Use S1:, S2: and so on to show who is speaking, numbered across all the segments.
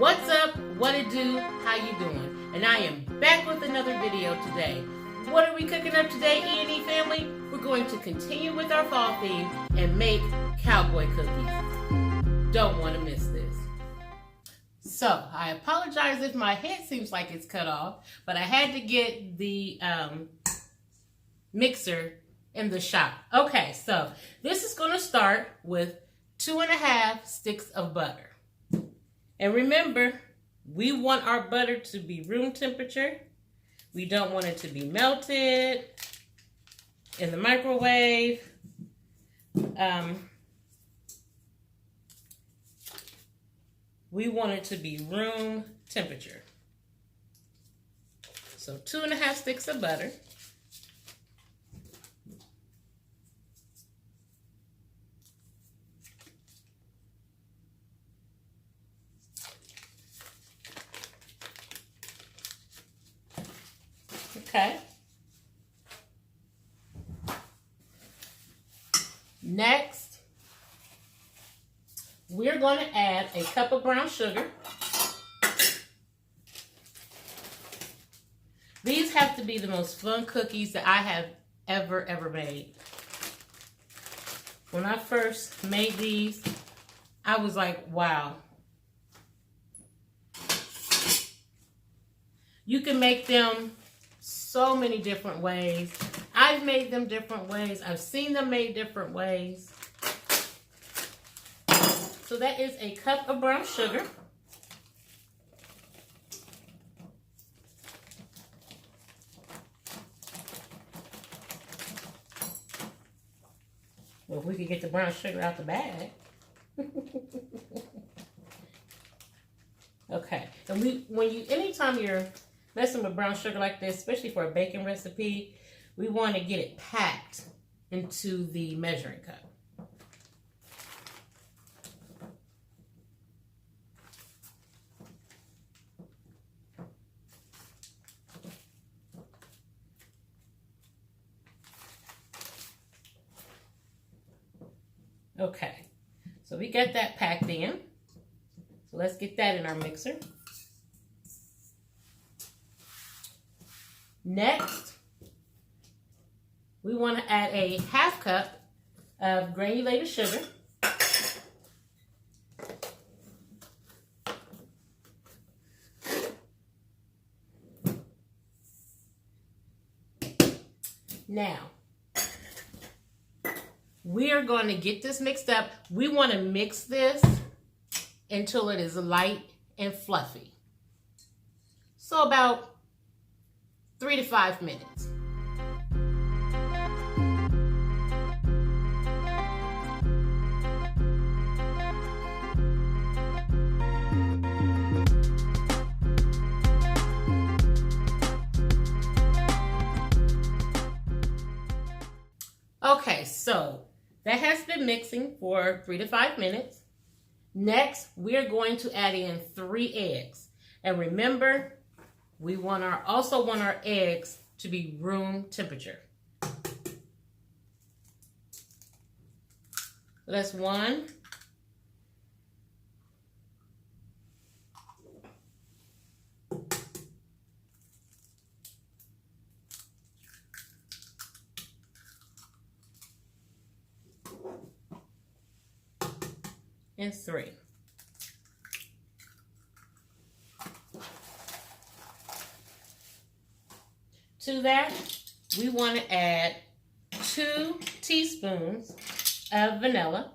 S1: What's up? What it do? How you doing? And I am back with another video today. What are we cooking up today, E&E family? We're going to continue with our fall theme and make cowboy cookies. Don't want to miss this. So, I apologize if my head seems like it's cut off, but I had to get the mixer in the shop. Okay, so this is going to start with 2.5 sticks of butter. And remember, we want our butter to be room temperature. We don't want it to be melted in the microwave. We want it to be room temperature. So 2.5 sticks of butter. Okay. Next, we're going to add a cup of brown sugar. These have to be the most fun cookies that I have ever made. When I first made these, I was like, wow. You can make them so many different ways. I've made them different ways. I've seen them made different ways. So that is a cup of brown sugar. Well, if we could get the brown sugar out the bag. Okay. And anytime you're messing with brown sugar like this, especially for a baking recipe, we want to get it packed into the measuring cup. Okay, so we got that packed in. So let's get that in our mixer. Next, we want to add a 1/2 cup of granulated sugar. Now, we are going to get this mixed up. We want to mix this until it is light and fluffy. So about 3 to 5 minutes. Okay, so that has been mixing for 3 to 5 minutes. Next, we're going to add in 3 eggs. And remember, we also want our eggs to be room temperature. So that's 1. And 3. To that, we want to add 2 teaspoons of vanilla.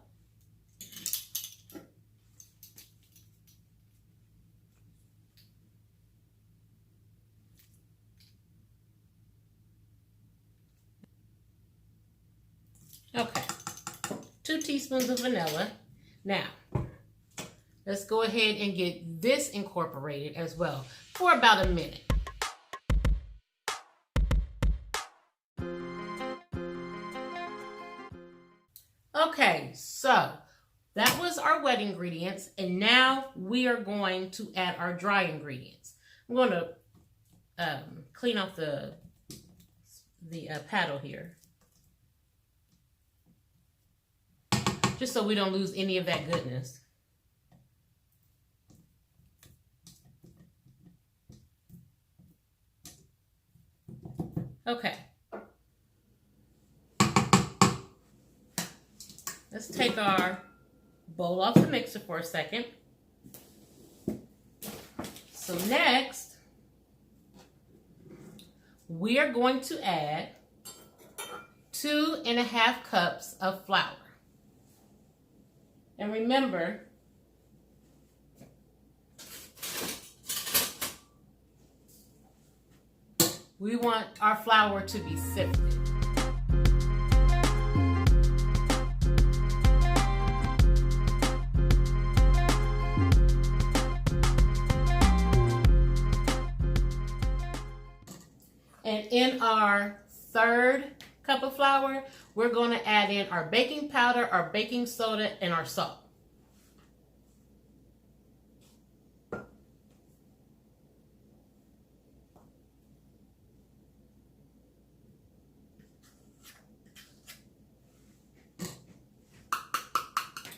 S1: Okay, 2 teaspoons of vanilla. Now, let's go ahead and get this incorporated as well for about a minute. Okay, so that was our wet ingredients, and now we are going to add our dry ingredients. I'm going to clean off the paddle here, just so we don't lose any of that goodness. Okay. Let's take our bowl off the mixer for a second. So next, we are going to add 2.5 cups of flour. And remember, we want our flour to be sifted. And in our third cup of flour, we're going to add in our baking powder, our baking soda, and our salt.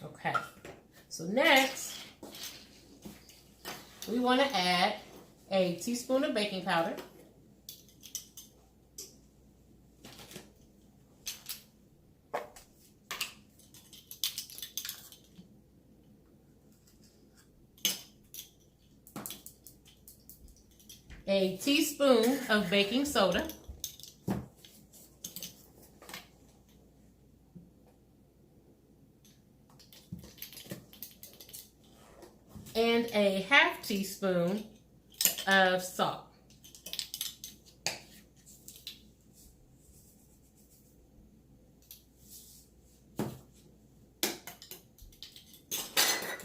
S1: Okay, so next, we want to add a teaspoon of baking powder, a teaspoon of baking soda, and a half teaspoon of salt.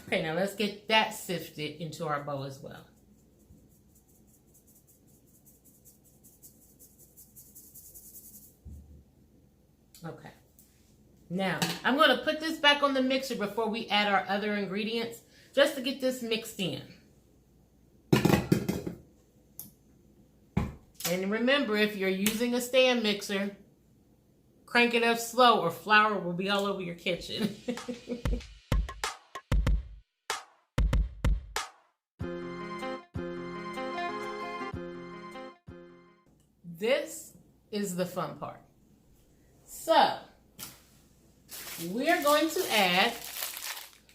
S1: Okay, now let's get that sifted into our bowl as well. Okay. Now, I'm going to put this back on the mixer before we add our other ingredients, just to get this mixed in. And remember, if you're using a stand mixer, crank it up slow or flour will be all over your kitchen. This is the fun part. So, we're going to add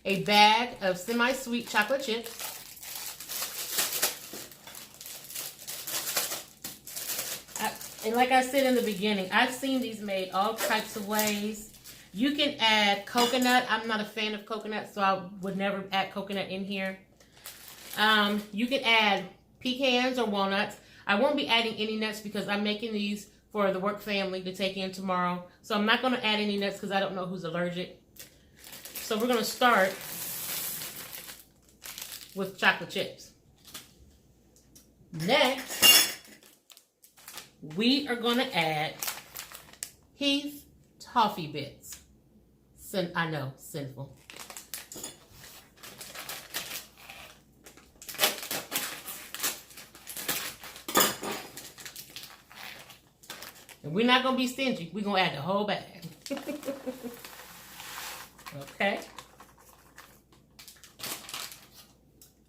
S1: a bag of semi-sweet chocolate chips. And like I said in the beginning, I've seen these made all types of ways. You can add coconut. I'm not a fan of coconut, so I would never add coconut in here. You can add pecans or walnuts. I won't be adding any nuts because I'm making these for the work family to take in tomorrow. So I'm not going to add any nuts because I don't know who's allergic. So we're going to start with chocolate chips. Next, we are going to add Heath toffee bits. I know, sinful. And we're not going to be stingy. We're going to add the whole bag. Okay.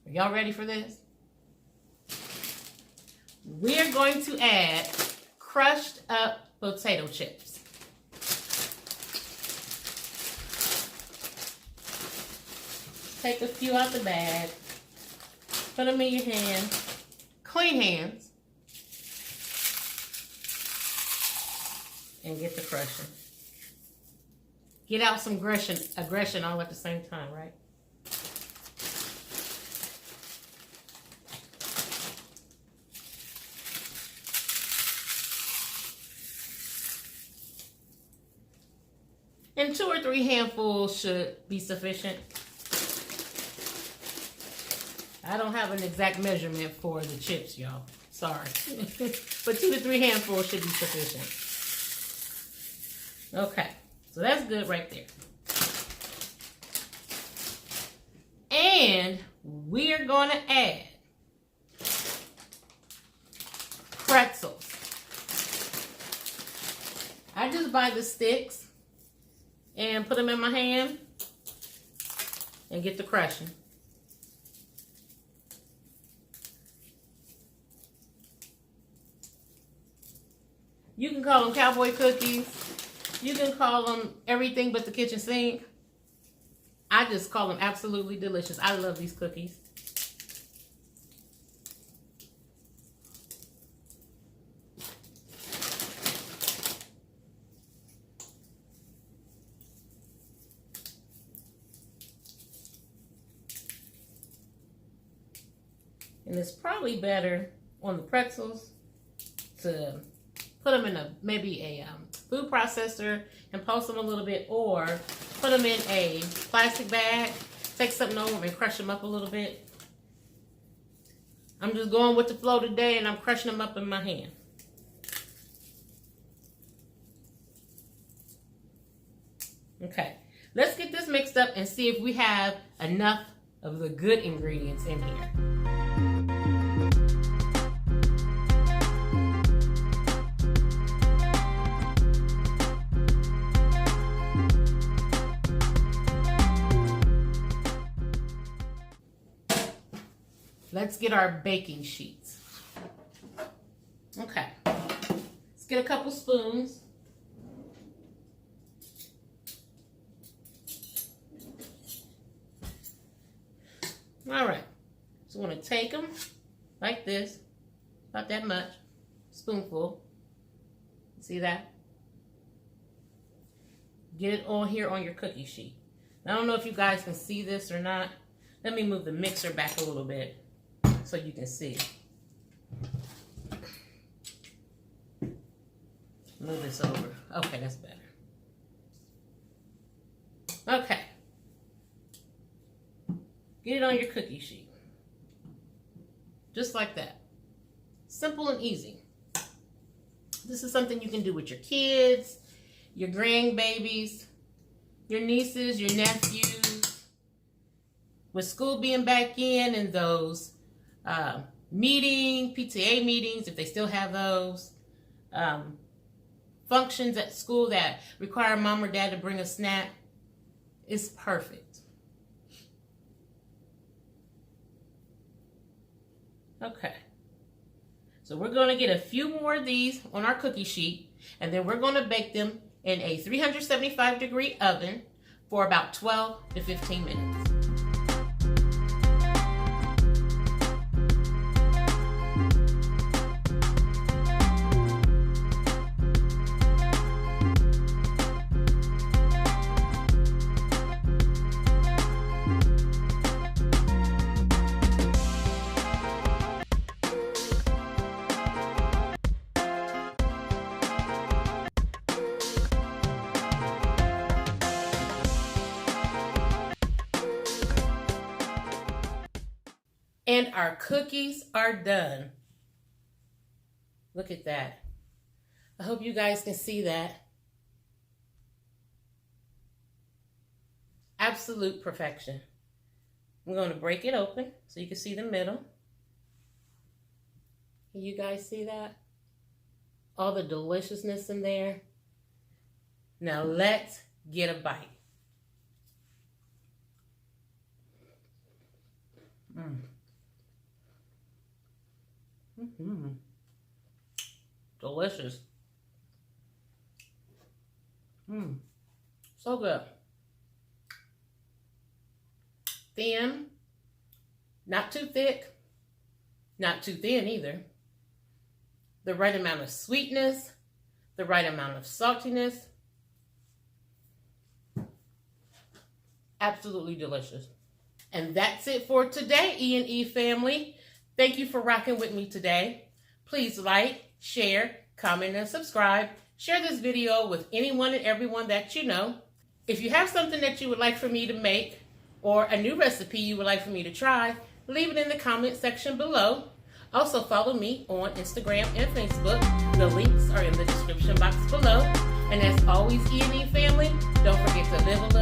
S1: Are y'all ready for this? We're going to add crushed up potato chips. Take a few out the bag. Put them in your hand. Clean hands. And get the crushing. Get out some aggression all at the same time, right? And 2 or 3 handfuls should be sufficient. I don't have an exact measurement for the chips, y'all. Sorry. But 2 to 3 handfuls should be sufficient. Okay, so that's good right there. And we're going to add pretzels. I just buy the sticks and put them in my hand and get the crushing. You can call them Cowboy Cookies. You can call them everything but the kitchen sink. I just call them absolutely delicious. I love these cookies. And it's probably better on the pretzels to put them in maybe a food processor and post them a little bit, or put them in a plastic bag, take something over and crush them up a little bit. I'm just going with the flow today, and I'm crushing them up in my hand. Okay, let's get this mixed up and see if we have enough of the good ingredients in here. Let's get our baking sheets. Okay, let's get a couple spoons. All right, so I want to take them like this, about that much, spoonful. See that? Get it on here on your cookie sheet. I don't know if you guys can see this or not. Let me move the mixer back a little bit so you can see. Move this over. Okay, that's better. Okay. Get it on your cookie sheet. Just like that. Simple and easy. This is something you can do with your kids, your grandbabies, your nieces, your nephews. With school being back in and those PTA meetings, if they still have those, functions at school that require mom or dad to bring a snack, it's perfect. Okay, so we're going to get a few more of these on our cookie sheet, and then we're going to bake them in a 375-degree oven for about 12 to 15 minutes. And our cookies are done. Look at that. I hope you guys can see that. Absolute perfection. I'm going to break it open so you can see the middle. Can you guys see that? All the deliciousness in there. Now let's get a bite. Delicious. So good. Thin, not too thick, not too thin either. The right amount of sweetness, the right amount of saltiness. Absolutely delicious. And that's it for today, E&E family. Thank you for rocking with me today. Please like, share, comment, and subscribe. Share this video with anyone and everyone that you know. If you have something that you would like for me to make or a new recipe you would like for me to try, leave it in the comment section below. Also follow me on Instagram and Facebook. The links are in the description box below. And as always, E&E family, don't forget to live a little